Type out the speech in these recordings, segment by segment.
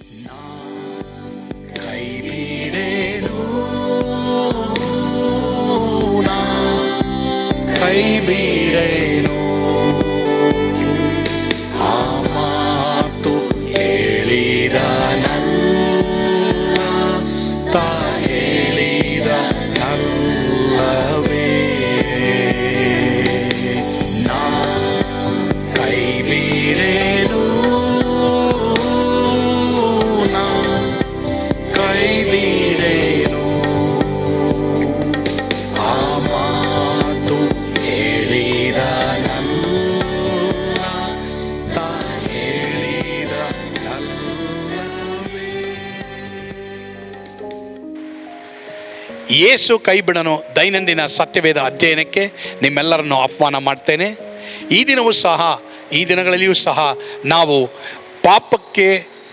ಕೈ ಬಿಡೇನು, ಕೈ ಬಿಡೇನು, ಆ ಮಾತು ಹೇಳಿದ ತಾ ಹೇಳಿದ ನಲ್ಲವೇ. ನಾ ಕೈ ಬಿಡೇನು, ನಾ ಕೈ ಬಿಡೇನು, ಆ ಮಾತು ಹೇಳಿದ ತಾ ಹೇಳಿದ ನಲ್ಲವೇ. ಯೇಸು ಕೈ ಬಿಡನು ದೈನಂದಿನ ಸತ್ಯವೇದ ಅಧ್ಯಯನಕ್ಕೆ ನಿಮ್ಮೆಲ್ಲರನ್ನು ಆಹ್ವಾನ ಮಾಡ್ತೇನೆ. ಈ ದಿನವೂ ಸಹ, ಈ ದಿನಗಳಲ್ಲಿಯೂ ಸಹ ನಾವು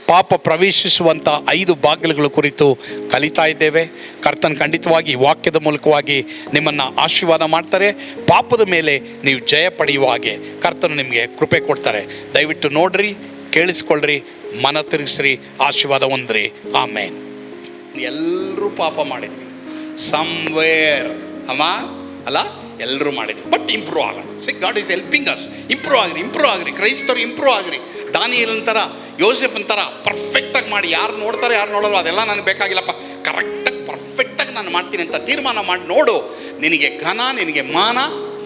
ಪಾಪ ಪ್ರವೇಶಿಸುವಂಥ 5 ಬಾಗಿಲುಗಳ ಕುರಿತು ಕಲಿತಾ ಇದ್ದೇವೆ. ಕರ್ತನ್ ಖಂಡಿತವಾಗಿ ವಾಕ್ಯದ ಮೂಲಕವಾಗಿ ನಿಮ್ಮನ್ನು ಆಶೀರ್ವಾದ ಮಾಡ್ತಾರೆ. ಪಾಪದ ಮೇಲೆ ನೀವು ಜಯ ಪಡೆಯುವ ಹಾಗೆ ಕರ್ತನು ನಿಮಗೆ ಕೃಪೆ ಕೊಡ್ತಾರೆ. ದಯವಿಟ್ಟು ನೋಡ್ರಿ, ಕೇಳಿಸ್ಕೊಳ್ರಿ, ಮನ ತಿರುಗಿಸ್ರಿ, ಆಶೀರ್ವಾದ ಹೊಂದ್ರಿ. ಆಮೇನ್. ಎಲ್ಲರೂ ಪಾಪ ಮಾಡಿದ್ವಿ ಸಮ್ವೇರ್ ಅಲ್ಲ, ಎಲ್ಲರೂ ಮಾಡಿದ್ವಿ. ಬಟ್ ಇಂಪ್ರೂವ್ ಆಗೋಣ. God is helping us. Improve ಆಗ್ರಿ. ಕ್ರೈಸ್ತರು ಇಂಪ್ರೂವ್ ಆಗ್ರಿ. ದಾನಿಯೇಲನ ಥರ, ಯೋಸೆಫನ್ ಥರ ಪರ್ಫೆಕ್ಟಾಗಿ ಮಾಡಿ. ಯಾರು ನೋಡ್ತಾರೆ ಯಾರು ನೋಡೋರು ಅದೆಲ್ಲ ನನಗೆ ಬೇಕಾಗಿಲ್ಲಪ್ಪ, ಕರೆಕ್ಟಾಗಿ ಪರ್ಫೆಕ್ಟಾಗಿ ನಾನು ಮಾಡ್ತೀನಿ ಅಂತ ತೀರ್ಮಾನ ಮಾಡಿ ನೋಡು. ನಿನಗೆ ಘನ, ನಿನಗೆ ಮಾನ,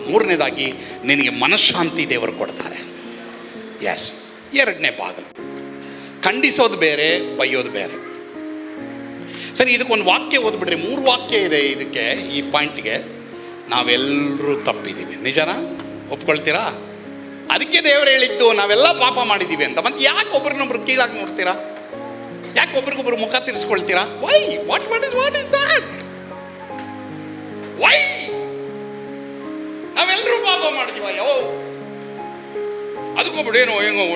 ಮೂರನೇದಾಗಿ ನಿನಗೆ ಮನಃಶಾಂತಿ ದೇವರು ಕೊಡ್ತಾರೆ. ಎಸ್. ಎರಡನೇ ಬಾಗಿಲು ಖಂಡಿಸೋದು ಬೇರೆ, ಬೈಯೋದು ಬೇರೆ. ಸರಿ, ಇದಕ್ಕೊಂದು ವಾಕ್ಯ ಓದ್ಬಿಡ್ರಿ. 3 ವಾಕ್ಯ ಇದೆ ಇದಕ್ಕೆ, ಈ ಪಾಯಿಂಟ್ಗೆ. ನಾವೆಲ್ಲರೂ ತಪ್ಪಿದ್ದೀವಿ, ನಿಜನಾ? ಒಪ್ಕೊಳ್ತೀರಾ? ಅದಕ್ಕೆ ದೇವರು ಹೇಳಿದ್ದು ನಾವೆಲ್ಲ ಪಾಪ ಮಾಡಿದ್ದೀವಿ ಅಂತ. ಮತ್ತೆ ಯಾಕೆ ಒಬ್ರನ್ನೊಬ್ರು ಕೀಳಾಗಿ ನೋಡ್ತೀರಾ? ಯಾಕೆ ಒಬ್ರಿಗೊಬ್ರು ಮುಖ ತಿರ್ಸ್ಕೊಳ್ತೀರಾ? Why? What is that? Why? ನಾವೆಲ್ಲರೂ ಪಾಪ ಮಾಡಿದೀವ. ಅದಕ್ಕೊಬ್ರು ಏನೋ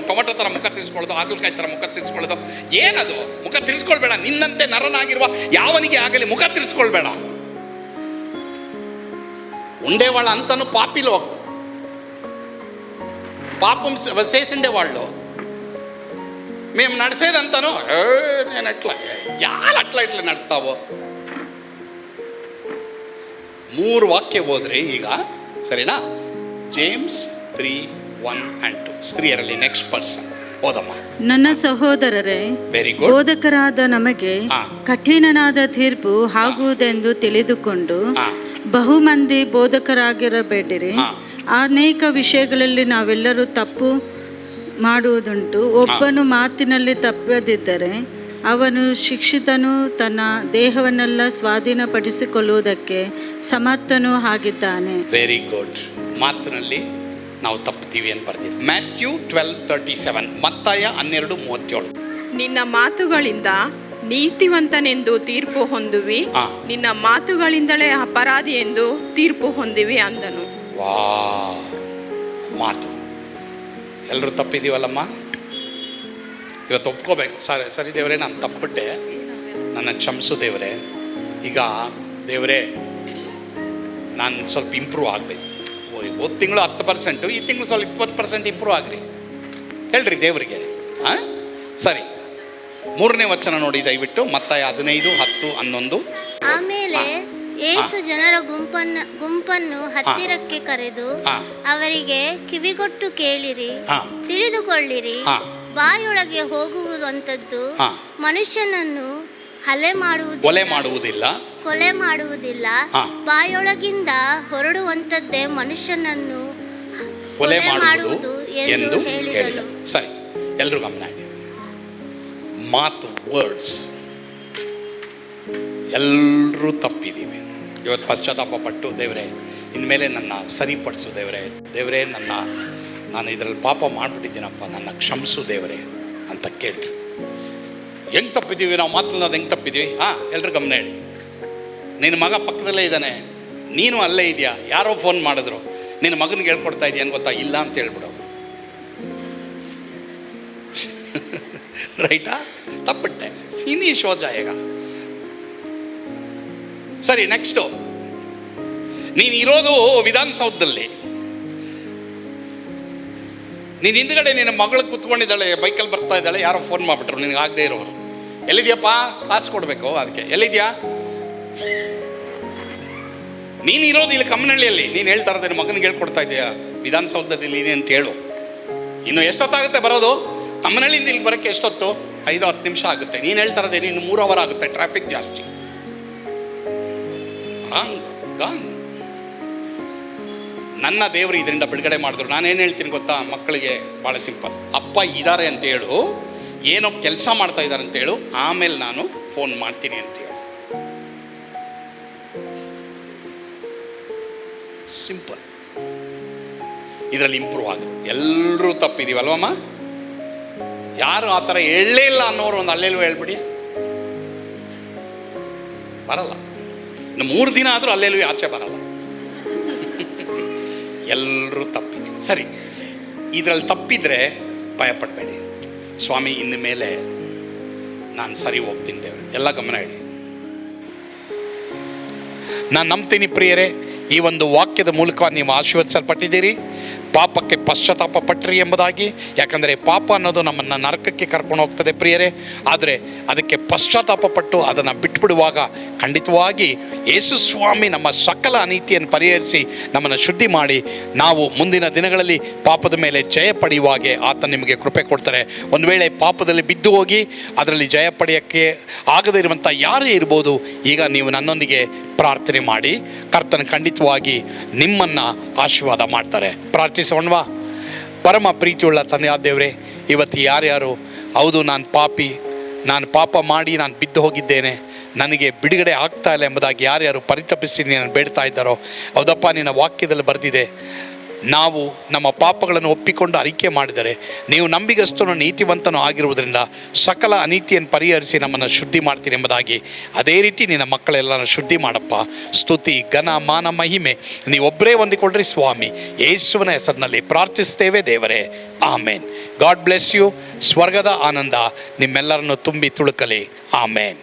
ಟೊಮೆಟೊ ಥರ ಮುಖ ತಿರ್ಸ್ಕೊಳ್ಳೋದು, ಹಾಗಲಕಾಯಿ ಥರ ಮುಖ ತಿರ್ಸ್ಕೊಳ್ಳೋದು. ಏನದು? ಮುಖ ತಿರ್ಸ್ಕೊಳ್ಬೇಡ. ನಿನ್ನಂತೆ ನರನಾಗಿರುವ ಯಾವನಿಗೆ ಆಗಲಿ ಮುಖ ತಿರ್ಸ್ಕೊಳ್ಬೇಡ. ఉండేవాళ్ళ అంతను పాపిలో పాపం చేసిండే వాళ్ళు. మేము నడిచేదంతాను నేను ఎట్లా ఇట్లా నడుస్తావో. 3 ವಾಕ್ಯ ಓದ್ರಿ ಈಗ, ಸರಿನಾ? James 3:1 and 2. ಸ್ತ್ರೀಯರಲ್ಲಿ ನೆಕ್ಸ್ಟ್ ಪರ್ಸನ್ ಓದಮ್ಮ. ನನ್ನ ಸಹೋದರರೇ, ವೆರಿ ಗುಡ್. ಬೋಧಕರಾದ ನಮಗೆ ಕಠಿಣನಾದ ತೀರ್ಪು ಆಗುವುದೆಂದು ತಿಳಿದುಕೊಂಡು ಬಹುಮಂದಿ ಬೋಧಕರಾಗಿರಬೇಡಿರಿ. ಅನೇಕ ವಿಷಯಗಳಲ್ಲಿ ನಾವೆಲ್ಲರೂ ತಪ್ಪು ಮಾಡುವುದುಂಟು. ಒಬ್ಬನು ಮಾತಿನಲ್ಲಿ ತಪ್ಪದಿದ್ದರೆ ಅವನು ಶಿಕ್ಷಿತನು, ತನ್ನ ದೇಹವನ್ನೆಲ್ಲ ಸ್ವಾಧೀನಪಡಿಸಿಕೊಳ್ಳುವುದಕ್ಕೆ ಸಮರ್ಥನೂ ಆಗಿದ್ದಾನೆ. Very good. ಮಾತಿನಲ್ಲಿ ನಾವು ತಪ್ಪುತ್ತೀವಿ ಅಂತ ಬರ್ತೀವಿ. ಮ್ಯಾಥ್ಯೂ 12:37, ಮತ್ತಾಯ 12:37. ನಿನ್ನ ಮಾತುಗಳಿಂದ ನೀತಿವಂತನೆಂದು ತೀರ್ಪು ಹೊಂದುವಿ, ನಿನ್ನ ಮಾತುಗಳಿಂದಲೇ ಅಪರಾಧಿ ಎಂದು ತೀರ್ಪು ಹೊಂದಿವಿ ಅಂದನು. ವಾ, ಮಾತು. ಎಲ್ಲರೂ ತಪ್ಪಿದ್ದೀವಲ್ಲಮ್ಮ, ಇವತ್ತು ಒಪ್ಕೋಬೇಕು. ಸರಿ ದೇವರೇ, ನಾನು ತಪ್ಪಿಟ್ಟೆ, ನನ್ನ ಕ್ಷಮಿಸು ದೇವರೇ. ಈಗ ದೇವರೇ, ನಾನು ಸ್ವಲ್ಪ ಇಂಪ್ರೂವ್ ಆಗಬೇಕು. ಹೋದ ತಿಂಗಳು 10%, ಈ ತಿಂಗಳು ಸ್ವಲ್ಪ 20% ಇಂಪ್ರೂವ್ ಆಗ್ರಿ. ಹೇಳ್ರಿ ದೇವರಿಗೆ. ಸರಿ, 3ನೇ ವಚನ ನೋಡಿ ದಯವಿಟ್ಟು. ಮತ್ತಾಯ 15:10-11. ಆಮೇಲೆ ಯೇಸು ಜನರ ಗುಂಪನ್ನು ಹತ್ತಿರಕ್ಕೆ ಕರೆದು ಅವರಿಗೆ ಕಿವಿಗೊಟ್ಟು ಕೇಳಿರಿ, ತಿಳಿದುಕೊಳ್ಳಿರಿ. ಬಾಯೊಳಗೆ ಹೋಗುವಂಥದ್ದು ಮನುಷ್ಯನನ್ನು ಕೊಲೆ ಮಾಡುವುದಿಲ್ಲ, ಬಾಯೊಳಗಿಂದ ಹೊರಡುವಂಥದ್ದೇ ಮನುಷ್ಯನನ್ನು ಕೊಲೆ ಮಾಡುವುದು ಎಂದು ಹೇಳಿದನು. ಸರಿ, ಎಲ್ಲರೂ ಗಮನ ಇಡಿ. ಮಾತು, ವರ್ಡ್ಸ್, ಎಲ್ಲರೂ ತಪ್ಪಿದ್ದೀವಿ. ಇವತ್ತು ಪಶ್ಚಾತ್ತಾಪ ಪಟ್ಟು, ದೇವರೇ ಇನ್ಮೇಲೆ ನನ್ನ ಸರಿಪಡಿಸು ದೇವರೇ ನಾನು ಇದರಲ್ಲಿ ಪಾಪ ಮಾಡಿಬಿಟ್ಟಿದ್ದೀನಪ್ಪ, ನನ್ನ ಕ್ಷಮಿಸು ದೇವರೇ ಅಂತ ಕೇಳ್ರಿ. ಹೆಂಗೆ ತಪ್ಪಿದ್ದೀವಿ ನಾವು? ಮಾತನಾಡೋದು ಹೆಂಗೆ ತಪ್ಪಿದ್ದೀವಿ? ಎಲ್ಲರೂ ಗಮನ ಇಡಿ. ನಿನ್ನ ಮಗ ಪಕ್ಕದಲ್ಲೇ ಇದ್ದಾನೆ, ನೀನು ಅಲ್ಲೇ ಇದೆಯಾ, ಯಾರೋ ಫೋನ್ ಮಾಡಿದ್ರು, ನಿನ್ನ ಮಗನಿಗೆ ಹೇಳ್ಕೊಡ್ತಾ ಇದೆಯಾ ಅಂತ ಗೊತ್ತಾ? ಇಲ್ಲ ಅಂತ ಹೇಳ್ಬಿಡು. ರೈಟಾ? ತಪ್ಪಿಟ್ಟೆ, ಫಿನಿಶ್ ಹೋ ಜಾಯೇಗಾ. ಸರಿ, ನೆಕ್ಸ್ಟು. ನೀನು ಇರೋದು ವಿಧಾನಸೌಧದಲ್ಲಿ, ನೀನು ಹಿಂದ್ಗಡೆ ನಿನ್ನ ಮಗಳು ಕೂತ್ಕೊಂಡಿದ್ದಾಳೆ, ಬೈಕಲ್ಲಿ ಬರ್ತಾ ಇದ್ದಾಳೆ, ಯಾರೋ ಫೋನ್ ಮಾಡಿಬಿಟ್ರು ನಿನಗೆ ಆಗದೆ ಇರೋರು. ಎಲ್ಲಿದ್ಯಪ್ಪ? ಕಾಸು ಕೊಡಬೇಕು ಅದಕ್ಕೆ. ಎಲ್ಲಿದ್ಯಾ ನೀನು? ಇರೋದು ಇಲ್ಲಿ ಕಮ್ಮನಹಳ್ಳಿಯಲ್ಲಿ. ನೀನು ಹೇಳ್ತಾ ಇರೋದು ನಿನ್ನ ಮಗನಿಗೆ ಹೇಳ್ಕೊಡ್ತಾ ಇದೆಯಾ ವಿಧಾನಸೌಧದಲ್ಲಿ ಅಂತ ಹೇಳು. ಇನ್ನು ಎಷ್ಟೊತ್ತಾಗುತ್ತೆ ಬರೋದು? ಕಮ್ಮನಹಳ್ಳಿಯಿಂದ ಇಲ್ಲಿ ಬರೋಕ್ಕೆ ಎಷ್ಟೊತ್ತು? 5-10 ನಿಮಿಷ ಆಗುತ್ತೆ. ನೀನು ಹೇಳ್ತಾ ಇರೋದೇನು? ಇನ್ನು 3 ಅವರ್ ಆಗುತ್ತೆ, ಟ್ರಾಫಿಕ್ ಜಾಸ್ತಿ. ನನ್ನ ದೇವರು ಇದರಿಂದ ಬಿಡುಗಡೆ ಮಾಡಿದ್ರು. ನಾನೇನು ಹೇಳ್ತೀನಿ ಗೊತ್ತಾ ಮಕ್ಕಳಿಗೆ? ಭಾಳ ಸಿಂಪಲ್. ಅಪ್ಪ ಇದ್ದಾರೆ ಅಂತ ಹೇಳು, ಏನೋ ಕೆಲಸ ಮಾಡ್ತಾ ಇದ್ದಾರೆ ಅಂತ ಹೇಳು, ಆಮೇಲೆ ನಾನು ಫೋನ್ ಮಾಡ್ತೀನಿ ಅಂತ ಹೇಳು. ಸಿಂಪಲ್. ಇದರಲ್ಲಿ ಇಂಪ್ರೂವ್ ಆಗುತ್ತೆ. ಎಲ್ಲರೂ ತಪ್ಪಿದೀವಲ್ವಮ್ಮ? ಯಾರು ಆ ಥರ ಹೇಳಲೇ ಇಲ್ಲ ಅನ್ನೋರು ಒಂದು ಅಲ್ಲೆಲ್ಲೂ ಹೇಳ್ಬಿಡಿ, ಬರಲ್ಲ. ಇನ್ನು 3 ದಿನ ಆದರೂ ಅಲ್ಲೆಲ್ಲೂ ಆಚೆ ಬರಲ್ಲ. ಎಲ್ಲರೂ ತಪ್ಪಿದೆ. ಸರಿ, ಇದರಲ್ಲಿ ತಪ್ಪಿದ್ರೆ ಭಯಪಡಬೇಡಿ. ಸ್ವಾಮಿ ಇನ್ನು ಮೇಲೆ ನಾನು ಸರಿ ಹೋಗ್ತೀನಿ ದೇವ್ರೆ. ಎಲ್ಲ ಗಮನ ಇಡಿ. ನಾನು ನಂಬ್ತೀನಿ ಪ್ರಿಯರೇ, ಈ ಒಂದು ವಾಕ್ಯದ ಮೂಲಕ ನೀವು ಆಶೀರ್ವದಿಸಲ್ಪಟ್ಟಿದ್ದೀರಿ. ಪಾಪಕ್ಕೆ ಪಶ್ಚಾತ್ತಾಪ ಪಟ್ಟಿರಿ ಎಂಬುದಾಗಿ. ಯಾಕಂದರೆ ಪಾಪ ಅನ್ನೋದು ನಮ್ಮನ್ನು ನರಕಕ್ಕೆ ಕರ್ಕೊಂಡು ಹೋಗ್ತದೆ ಪ್ರಿಯರೇ. ಆದರೆ ಅದಕ್ಕೆ ಪಶ್ಚಾತ್ತಾಪ ಪಟ್ಟು ಅದನ್ನು ಬಿಟ್ಬಿಡುವಾಗ ಖಂಡಿತವಾಗಿ ಯೇಸು ಸ್ವಾಮಿ ನಮ್ಮ ಸಕಲ ಅನೀತಿಯನ್ನು ಪರಿಹರಿಸಿ ನಮ್ಮನ್ನು ಶುದ್ಧಿ ಮಾಡಿ ನಾವು ಮುಂದಿನ ದಿನಗಳಲ್ಲಿ ಪಾಪದ ಮೇಲೆ ಜಯ ಪಡೆಯುವಾಗೆ ಆತ ನಿಮಗೆ ಕೃಪೆ ಕೊಡ್ತಾರೆ. ಒಂದು ವೇಳೆ ಪಾಪದಲ್ಲಿ ಬಿದ್ದು ಹೋಗಿ ಅದರಲ್ಲಿ ಜಯ ಪಡೆಯೋಕ್ಕೆ ಆಗದೇ ಇರುವಂಥ ಯಾರೇ ಇರ್ಬೋದು, ಈಗ ನೀವು ನನ್ನೊಂದಿಗೆ ಪ್ರಾರ್ಥನೆ ಮಾಡಿ ಕರ್ತನ ಖಂಡಿತವಾಗಿ ನಿಮ್ಮನ್ನು ಆಶೀರ್ವಾದ ಮಾಡ್ತಾರೆ. ಪ್ರಾರ್ಥಿಸೋಣವಾ? ಪರಮ ಪ್ರೀತಿಯುಳ್ಳ ತಂದೆಯಾದ ದೇವರೇ, ಇವತ್ತು ಯಾರ್ಯಾರು ಹೌದು ನಾನು ಪಾಪಿ, ನಾನು ಪಾಪ ಮಾಡಿ ನಾನು ಬಿದ್ದು ಹೋಗಿದ್ದೇನೆ, ನನಗೆ ಬಿಡುಗಡೆ ಆಗ್ತಾ ಇಲ್ಲ ಎಂಬುದಾಗಿ ಯಾರ್ಯಾರು ಪರಿತಪಿಸಿ ನಾನು ಬೇಡ್ತಾ ಇದ್ದಾರೋ, ಹೌದಪ್ಪ ನಿನ್ನ ವಾಕ್ಯದಲ್ಲಿ ಬರೆದಿದೆ, ನಾವು ನಮ್ಮ ಪಾಪಗಳನ್ನು ಒಪ್ಪಿಕೊಂಡು ಅರಿಕೆ ಮಾಡಿದರೆ ನೀವು ನಂಬಿಗಸ್ತನು ನೀತಿವಂತನೂ ಆಗಿರುವುದರಿಂದ ಸಕಲ ಅನೀತಿಯನ್ನು ಪರಿಹರಿಸಿ ನಮ್ಮನ್ನು ಶುದ್ಧಿ ಮಾಡ್ತೀನಿ ಎಂಬುದಾಗಿ. ಅದೇ ರೀತಿ ನಿನ್ನ ಮಕ್ಕಳೆಲ್ಲರನ್ನು ಶುದ್ಧಿ ಮಾಡಪ್ಪ. ಸ್ತುತಿ ಘನ ಮಾನ ಮಹಿಮೆ ನೀವೊಬ್ಬರೇ ಹೊಂದಿಕೊಳ್ಳ್ರಿ ಸ್ವಾಮಿ. ಯೇಸುವಿನ ಹೆಸರಿನಲ್ಲಿ ಪ್ರಾರ್ಥಿಸ್ತೇವೆ ದೇವರೇ, ಆಮೇನ್. God bless you. ಸ್ವರ್ಗದ ಆನಂದ ನಿಮ್ಮೆಲ್ಲರನ್ನು ತುಂಬಿ ತುಳುಕಲಿ. ಆಮೇನ್.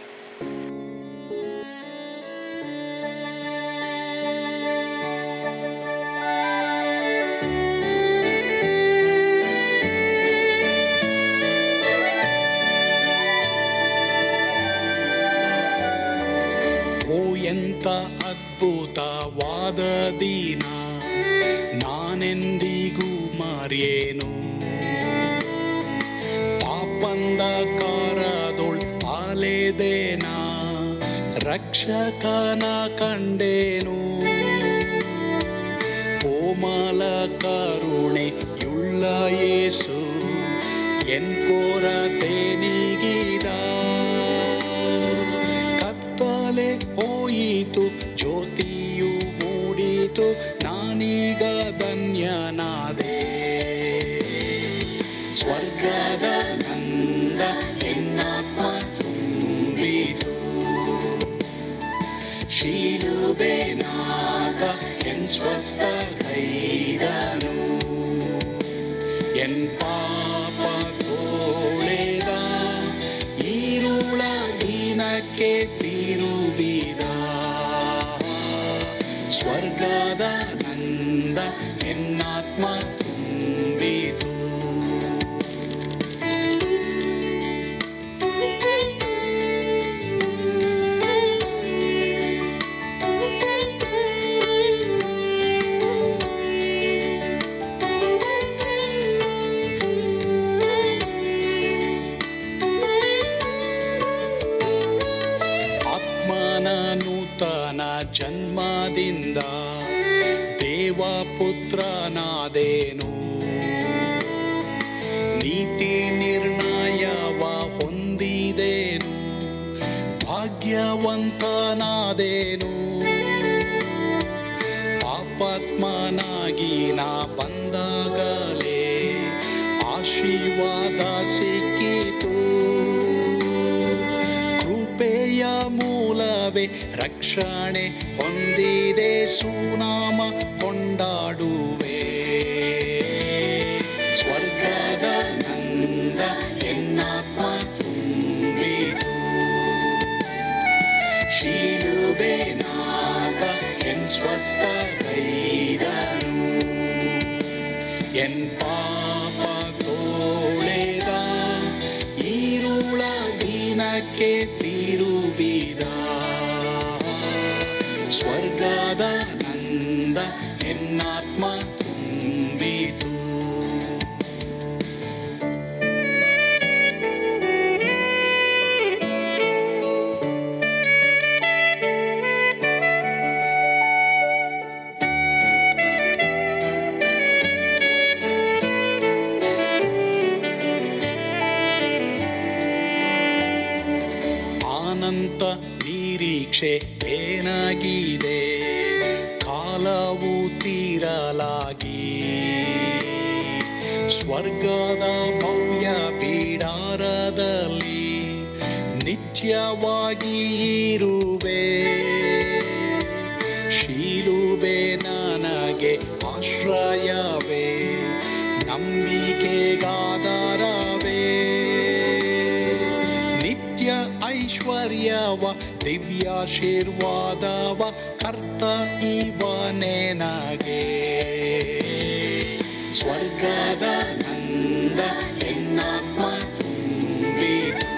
ಎಂಥ ಅದ್ಭುತವಾದ ದಿನ, ನಾನೆಂದಿಗೂ ಮರೆಯೇನು. ಪಾಪಂಧಕಾರದೊಳ್ ಅಲೆದೇನ, ರಕ್ಷಕನ ಕಂಡೇನು. ಕೋಮಲ ಕರುಣೆಯುಳ್ಳ ಯೇಸು ಎನ್ ಕೊರತೆ ನೀಗಿದ. ಕತ್ತಲೆ ಹೋಯಿತು, ಜ್ಯೋತಿಯು ಮೂಡಿತು, ನಾನೀಗ ಧನ್ಯನಾದೆ. ಸ್ವರ್ಗದ ನಂದ ಎನ್ನಾತ್ಮ ತುಂಬಿತು, ಶಿಲುಬೆನಾಗ ಎನ್ ಸ್ವಸ್ಥ ಕೈದನು. ಎನ್ ಪಾಪ ತೋಳೆದ, ಈರುಳ ದಿನಕ್ಕೆ ತಿರುಗಿದ. ಸ್ವರ್ಗದ ನಂದ ಎನ್ನಾತ್ಮ ತುಂಬಿತು. ನೂತನ ಜನ್ಮದಿಂದ ದೇವಪುತ್ರನಾದೇನು. ನೀತಿ ನಿರ್ಣಯವ ಹೊಂದಿದೇನು, ಭಾಗ್ಯವಂತನಾದೇನು. ಪಾಪಾತ್ಮನಾಗಿ ನಾ ಬಂದಾಗಲೇ ಆಶೀರ್ವಾದ ಸಿಕ್ಕಿತು. ಕೃಪೆಯ ಮೂಲವೇ ರಕ್ಷಣೆ ಹೊಂದಿದೆ, ಸುನಾಮ ಕೊಂಡಾಡುವೆ. ಸ್ವರ್ಗದ ನಂದ ಎನ್ನಾತ್ಮ ತುಂಬಿತು, ಶಿಲುಬೆನಾಗ ಎನ್ ಸ್ವಸ್ಥ ಕೈದನು. ಎನ್ ಪಾಪ ತೋಳೆದ, ಈರುಳ ದಿನ ಸ್ವರ್ಗಕ್ಕೆ ತಿರುಗಿದ ಸ್ವರ್ಗದ ನಂದ ಎನ್ನಾತ್ಮ ತುಂಬಿತು. ಅನಂತ ನಿರೀಕ್ಷೆ ಏನಾಗಿದೆ, ಕಾಲವು ತೀರಲಾಗಿ ಸ್ವರ್ಗದ ಭವ್ಯ ಬಿಡಾರದಲ್ಲಿ ನಿತ್ಯವಾಗಿ ಇರುವೆ. ಶಿಲುಬೆ ನನಗೆ ಆಶ್ರಯವೇ, ನಂಬಿಕೆಗಾಧಾರವೇ. ನಿತ್ಯ ಐಶ್ವರ್ಯವ ದಿವ್ಯಾಶೀರ್ವಾದವ ಕರ್ತ ಇವನೇ ನಗೆ. ಸ್ವರ್ಗದ ನಂದ ಎನ್ನಾತ್ಮ ತುಂಬಿತು.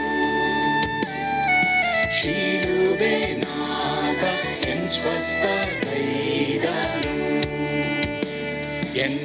ಶಿಲುಬೆ ನಾದ ಎನ್ ಸ್ವಸ್ಥ ಗೈದನು. ಎನ್